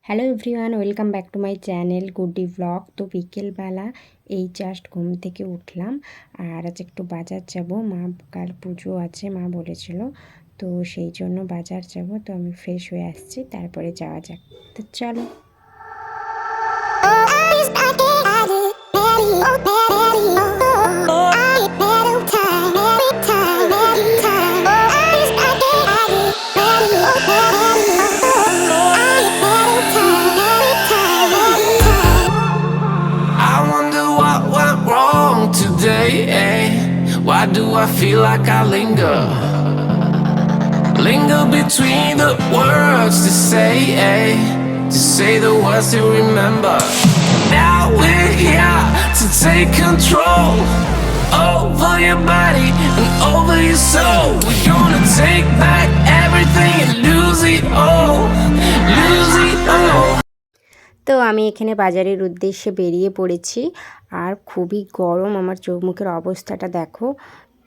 Hello everyone, welcome back to my channel Goody Blog. তো বিকেলবেলা এই জাস্ট ঘুম থেকে উঠলাম আর আজ একটু বাজার যাব। মা কাল পুজো আছে মা বলেছিল, তো সেই জন্য বাজার যাব। তো আমি ফ্রেশ হয়ে আসছি, তারপরে যাওয়া যাক। তো চলো। Why do I feel like I linger between the words to say the words to remember. Now we're here to take control over your body and over your soul. We're gonna take back everything and lose it all. তো আমি এখানে বাজারের উদ্দেশ্যে বেরিয়ে পড়েছি আর খুবই গরম, আমার চোখ মুখের অবস্থাটা দেখো।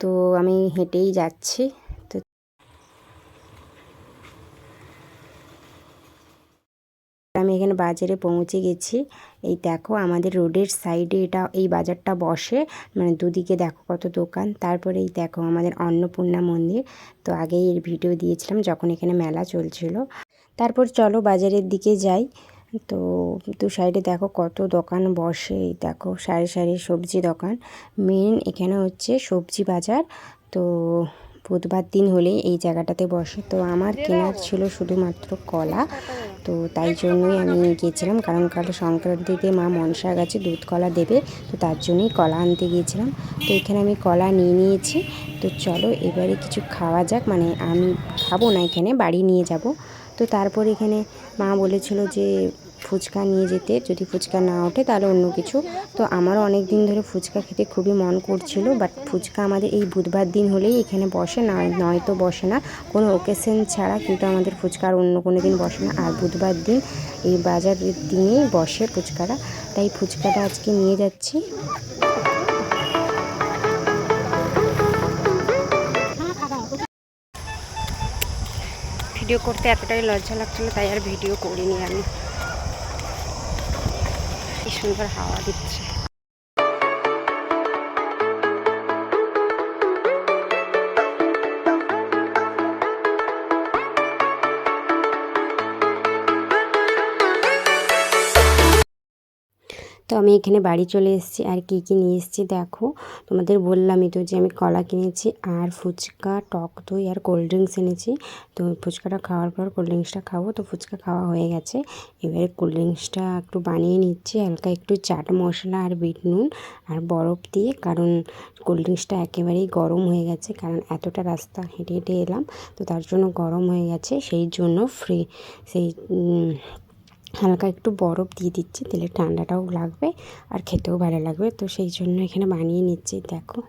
তো আমি হেঁটেই যাচ্ছি। তো আমি এখানে বাজারে পৌঁছে গেছি। এই দেখো আমাদের রোডের সাইডে এই বাজারটা বসে, মানে দুদিকে দেখো কত দোকান। তারপরে এই দেখো আমাদের অন্নপূর্ণা মন্দির। তো আগেই এর ভিডিও দিয়েছিলাম যখন এখানে মেলা চলছিল। তারপর চলো বাজারের দিকে যাই। তো দু সাইডে দেখো কত দোকান বসে, দেখো সারি সারি সবজি দোকান। মেন এখানে হচ্ছে সবজি বাজার। তো বুধবার দিন হলেই এই জায়গাটাতে বসে। তো আমার কেনার ছিল শুধুমাত্র কলা, তো তাই জন্যই আমি গিয়েছিলাম, কারণ কাল সংক্রান্তিতে মা মনসা গাছে দুধ কলা দেবে, তো তার জন্যই কলা আনতে গিয়েছিলাম। তো এখানে আমি কলা নিয়ে নিয়েছি। তো চলো এবারে কিছু খাওয়া যাক, মানে আমি খাবো না, এখানে বাড়ি নিয়ে যাব। তো তারপর এখানে মা বলেছিল যে ফুচকা নিয়ে যেতে, যদি ফুচকা না ওঠে তাহলে অন্য কিছু। তো আমারও অনেক দিন ধরে ফুচকা খেতে খুবই মন করছিল, বাট ফুচকা আমাদের এই বুধবার দিন হলেই এখানে বসে, নয়তো বসে না কোনো ওকেশন ছাড়া, কিন্তু আমাদের ফুচকা আর অন্য কোনো দিন বসে না। আর বুধবার দিন এই বাজারের দিনেই বসে ফুচকাটা, তাই ফুচকাটা আজকে নিয়ে যাচ্ছি। ভিডিও করতে এতটাই লজ্জা লাগছিল, তাই আর ভিডিও করিনি আমি। কি সুন্দর হাওয়া দিচ্ছে। তো আমি এখানে বাড়ি চলে এসেছি। আর কী কী নিয়ে এসেছি দেখো, তোমাদের বললামই তো যে আমি কলা কিনেছি আর ফুচকা, টক দই আর কোল্ড ড্রিঙ্কস এনেছি। তো ফুচকাটা খাওয়ার পর কোল্ড ড্রিঙ্কসটা খাবো। তো ফুচকা খাওয়া হয়ে গেছে, এবারে কোল্ড ড্রিঙ্কসটা একটু বানিয়ে নিচ্ছি হালকা একটু চাট মশলা আর বিট নুন আর বরফ দিয়ে, কারণ কোল্ড ড্রিঙ্কসটা একেবারেই গরম হয়ে গেছে, কারণ এতটা রাস্তা হেঁটে হেঁটে এলাম, তো তার জন্য গরম হয়ে গেছে। সেই জন্য হালকা একটু বরফ দিয়ে দিচ্ছি, তাহলে ঠান্ডাটাও লাগবে আর খেতেও ভালো লাগবে। তো সেই জন্য এখানে বানিয়ে নিচ্ছি দেখো।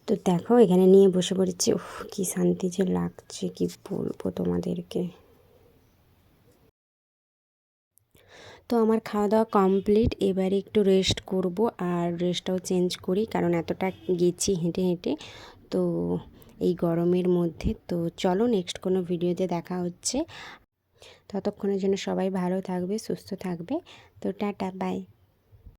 তো দেখো এখানে নিয়ে বসে পড়েছি। উফ কি শান্তি যে লাগছে, কি বলবো তোমাদেরকে। তো আমার খাওয়া দাওয়া কমপ্লিট, এবারে একটু রেস্ট করব আর ড্রেসটাও চেঞ্জ করি, কারণ এতটা গেছি হেঁটে হেঁটে, তো এই গরমের মধ্যে। তো চলো নেক্সট কোনো ভিডিওতে দেখা হচ্ছে। ততক্ষণের জন্য সবাই ভালো থাকবে, সুস্থ থাকবে। তো টাটা, বাই।